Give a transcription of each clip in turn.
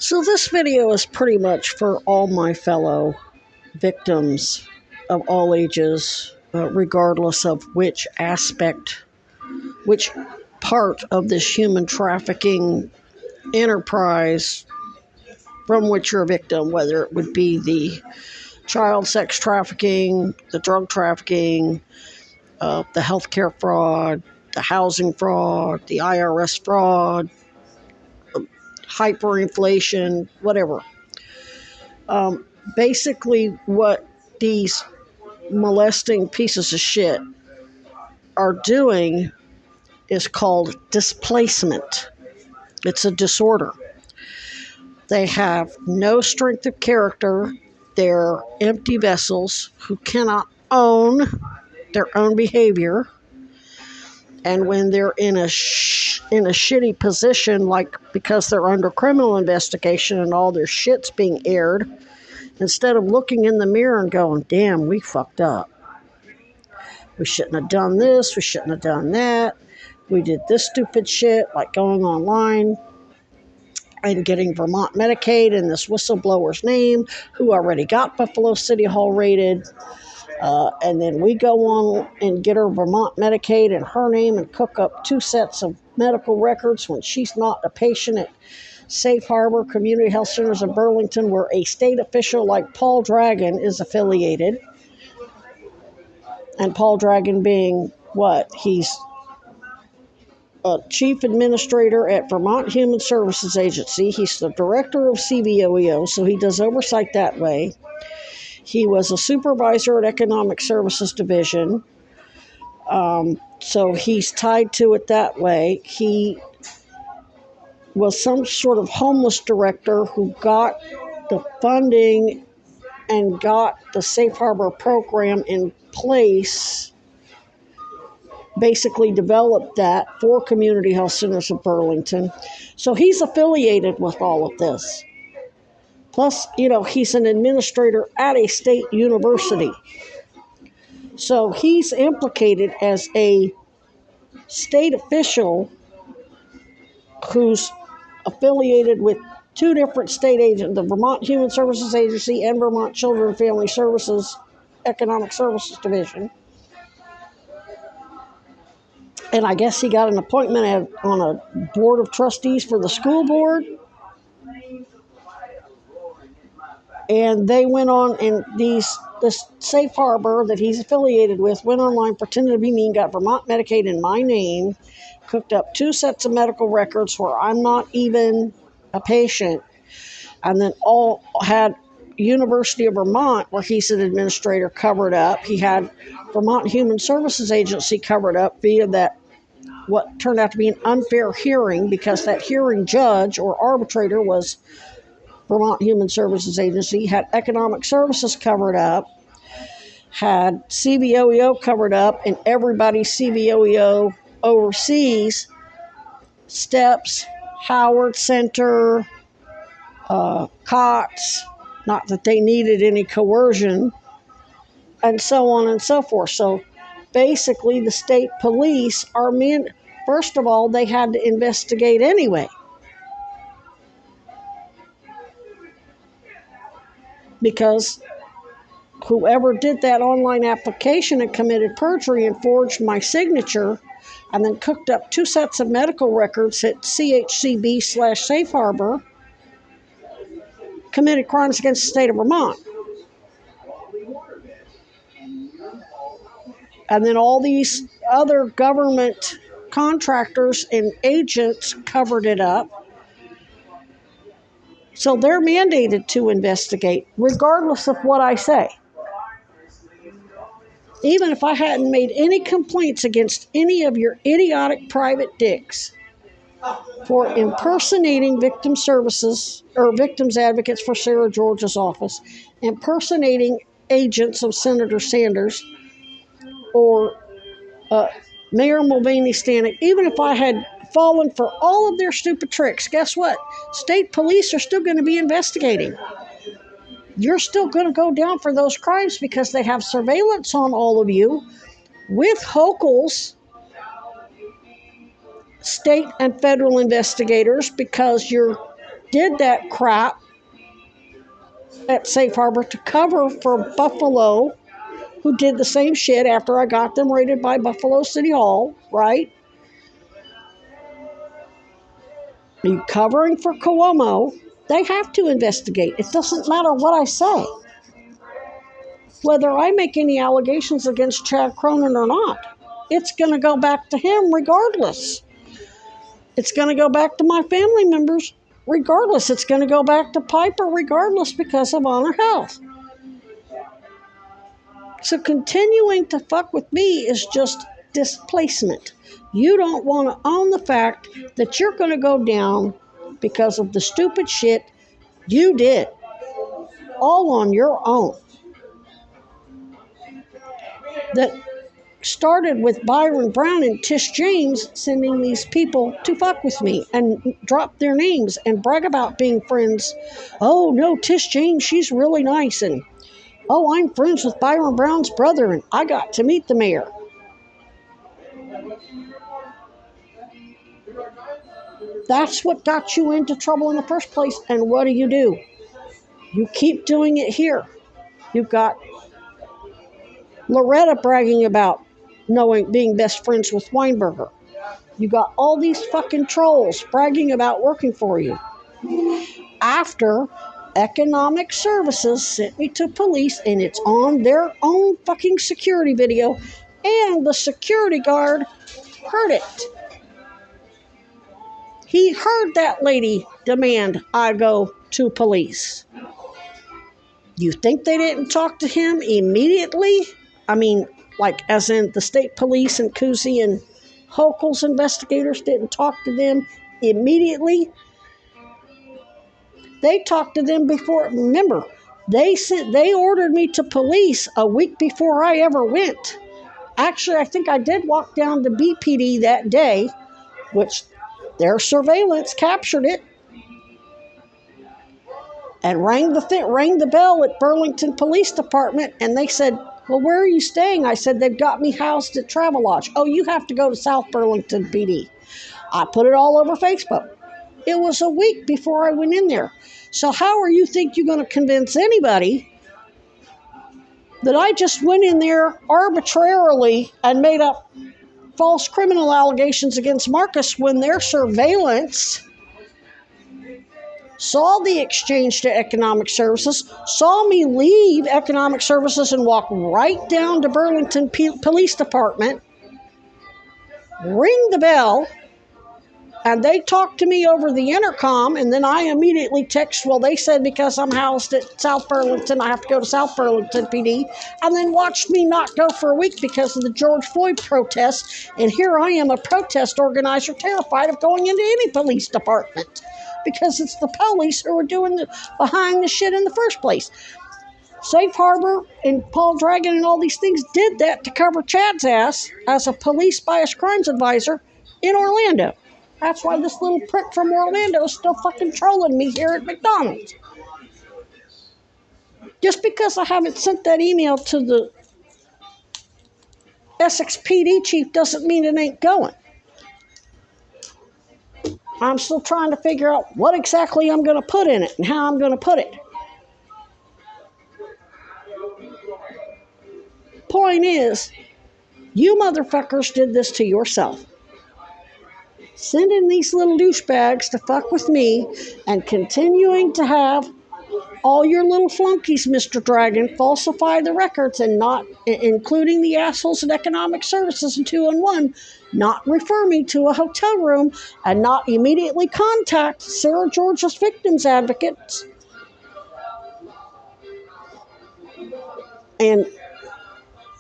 So this video is pretty much for all my fellow victims of all ages, regardless of which aspect, which part of this human trafficking enterprise from which you're a victim, whether it would be the child sex trafficking, the drug trafficking, the healthcare fraud, the housing fraud, the IRS fraud, hyperinflation, whatever. Basically, what these molesting pieces of shit are doing is called displacement. It's a disorder. They have no strength of character. They're empty vessels who cannot own their own behavior. And when they're in a shitty position, like because they're under criminal investigation and all their shit's being aired, instead of looking in the mirror and going, damn, we fucked up. We shouldn't have done this. We shouldn't have done that. We did this stupid shit, like going online and getting Vermont Medicaid in this whistleblower's name, who already got Buffalo City Hall raided. And then we go on and get her Vermont Medicaid in her name and cook up 2 sets of medical records when she's not a patient at Safe Harbor Community Health Centers in Burlington, where a state official like Paul Dragon is affiliated. And Paul Dragon being what? He's a chief administrator at Vermont Human Services Agency. He's the director of CVOEO, so he does oversight that way. He was a supervisor at Economic Services Division, so he's tied to it that way. He was some sort of homeless director who got the funding and got the Safe Harbor program in place, basically developed that for Community Health Centers of Burlington. So he's affiliated with all of this. Plus, he's an administrator at a state university. So he's implicated as a state official who's affiliated with 2 different state agents, the Vermont Human Services Agency and Vermont Children and Family Services Economic Services Division. And I guess he got an appointment on a board of trustees for the school board. And they went on, and this Safe Harbor that he's affiliated with went online, pretended to be me, got Vermont Medicaid in my name, cooked up 2 sets of medical records where I'm not even a patient, and then all had University of Vermont, where he's an administrator, covered up. He had Vermont Human Services Agency covered up via that, what turned out to be an unfair hearing, because that hearing judge or arbitrator was Vermont Human Services Agency, had Economic Services covered up, had CVOEO covered up, and everybody CVOEO oversees, STEPS, Howard Center, COTS, not that they needed any coercion, and so on and so forth. So basically the state police are first of all, they had to investigate anyway. Because whoever did that online application and committed perjury and forged my signature and then cooked up 2 sets of medical records at CHCB/Safe Harbor committed crimes against the state of Vermont. And then all these other government contractors and agents covered it up. So they're mandated to investigate, regardless of what I say. Even if I hadn't made any complaints against any of your idiotic private dicks for impersonating victim services or victims advocates for Sarah George's office, impersonating agents of Senator Sanders or Mayor Mulvaney Stanek, even if I had fallen for all of their stupid tricks, guess what? State police are still going to be investigating. You're still going to go down for those crimes because they have surveillance on all of you with Hochul's state and federal investigators, because you're did that crap at Safe Harbor to cover for Buffalo, who did the same shit after I got them raided by Buffalo City Hall, right? Are you covering for Cuomo? They have to investigate. It doesn't matter what I say. Whether I make any allegations against Chad Cronin or not, it's going to go back to him regardless. It's going to go back to my family members regardless. It's going to go back to Piper regardless because of Honor Health. So continuing to fuck with me is just displacement. You don't want to own the fact that you're going to go down because of the stupid shit you did, all on your own. That started with Byron Brown and Tish James sending these people to fuck with me and drop their names and brag about being friends. Oh no, Tish James, she's really nice. And oh, I'm friends with Byron Brown's brother and I got to meet the mayor. That's what got you into trouble in the first place. And what do? You keep doing it here. You've got Loretta bragging about being best friends with Weinberger. You got all these fucking trolls bragging about working for you. After Economic Services sent me to police, and it's on their own fucking security video, and the security guard heard it. He heard that lady demand I go to police. You think they didn't talk to him immediately? I mean, like as in the state police and Cousy and Hochul's investigators didn't talk to them immediately? They talked to them before. Remember, they ordered me to police a week before I ever went. Actually, I think I did walk down to BPD that day, which their surveillance captured it, and rang the bell at Burlington Police Department, and they said, well, where are you staying? I said, they've got me housed at Travelodge. Oh, you have to go to South Burlington PD. I put it all over Facebook. It was a week before I went in there. So how are you think you're going to convince anybody that I just went in there arbitrarily and made up false criminal allegations against Marcus when their surveillance saw the exchange to Economic Services, saw me leave Economic Services and walk right down to Burlington Police Department, ring the bell, and they talked to me over the intercom, and then I immediately text, well, they said because I'm housed at South Burlington, I have to go to South Burlington PD, and then watched me not go for a week because of the George Floyd protests, and here I am, a protest organizer, terrified of going into any police department because it's the police who are doing behind the shit in the first place. Safe Harbor and Paul Dragon and all these things did that to cover Chad's ass as a police bias crimes advisor in Orlando. That's why this little prick from Orlando is still fucking trolling me here at McDonald's. Just because I haven't sent that email to the Essex PD chief doesn't mean it ain't going. I'm still trying to figure out what exactly I'm going to put in it and how I'm going to put it. Point is, you motherfuckers did this to yourself. Sending these little douchebags to fuck with me and continuing to have all your little flunkies, Mr. Dragon, falsify the records and not, including the assholes at Economic Services and 211, not refer me to a hotel room and not immediately contact Sarah George's victims advocates and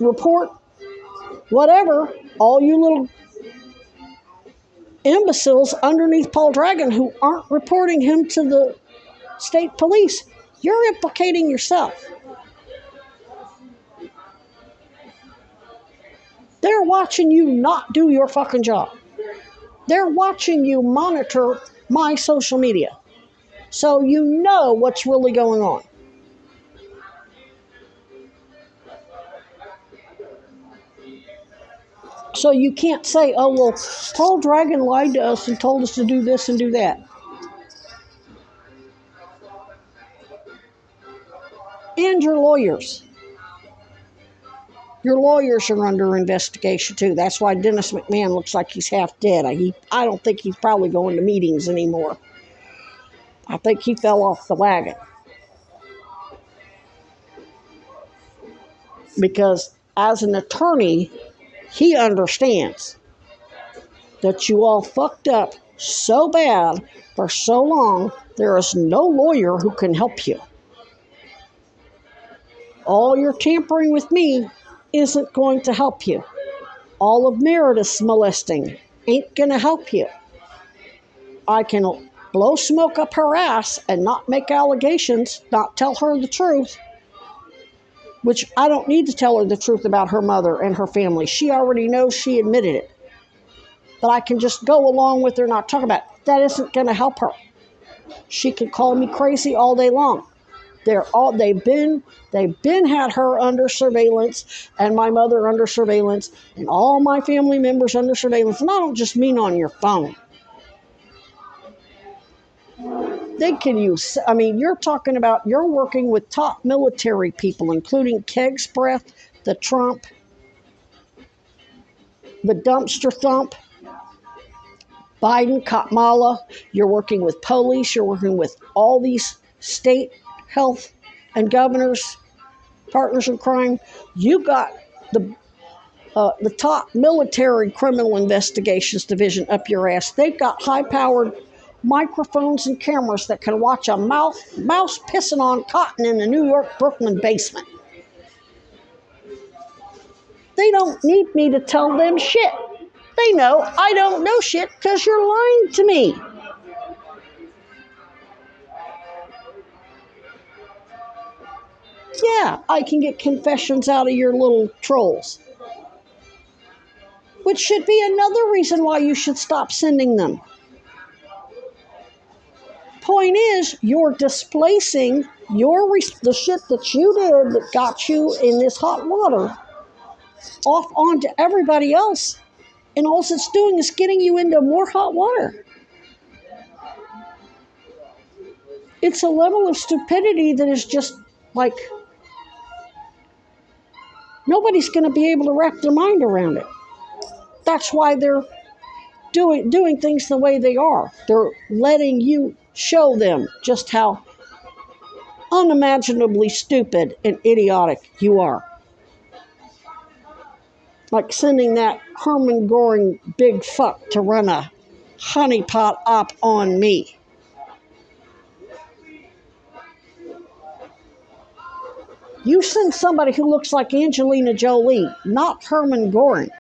report whatever, all you little imbeciles underneath Paul Dragon who aren't reporting him to the state police. You're implicating yourself. They're watching you not do your fucking job. They're watching you monitor my social media. So you know what's really going on. So you can't say, oh, well, Paul Dragon lied to us and told us to do this and do that. And your lawyers. Your lawyers are under investigation too. That's why Dennis McMahon looks like he's half dead. I don't think he's probably going to meetings anymore. I think he fell off the wagon. Because as an attorney, he understands that you all fucked up so bad for so long, there is no lawyer who can help you. All your tampering with me isn't going to help you. All of Meredith's molesting ain't going to help you. I can blow smoke up her ass and not make allegations, not tell her the truth, which I don't need to tell her the truth about her mother and her family. She already knows, she admitted it. But I can just go along with her, not talk about it. That isn't going to help her. She can call me crazy all day long. They've been had her under surveillance, and my mother under surveillance, and all my family members under surveillance. And I don't just mean on your phone. They can use, you're talking about, you're working with top military people, including Keg's Breath, the Trump, the Dumpster Thump, Biden, Kamala. You're working with police. You're working with all these state health and governors, partners in crime. You got the top military criminal investigations division up your ass. They've got high-powered microphones and cameras that can watch a mouse pissing on cotton in the New York Brooklyn basement. They don't need me to tell them shit. They know I don't know shit because you're lying to me. Yeah, I can get confessions out of your little trolls. Which should be another reason why you should stop sending them. Point is, you're displacing the shit that you did that got you in this hot water off onto everybody else. And all it's doing is getting you into more hot water. It's a level of stupidity that is just like, nobody's going to be able to wrap their mind around it. That's why they're doing things the way they are. They're letting you show them just how unimaginably stupid and idiotic you are. Like sending that Herman Goring big fuck to run a honeypot op on me. You send somebody who looks like Angelina Jolie, not Herman Goring.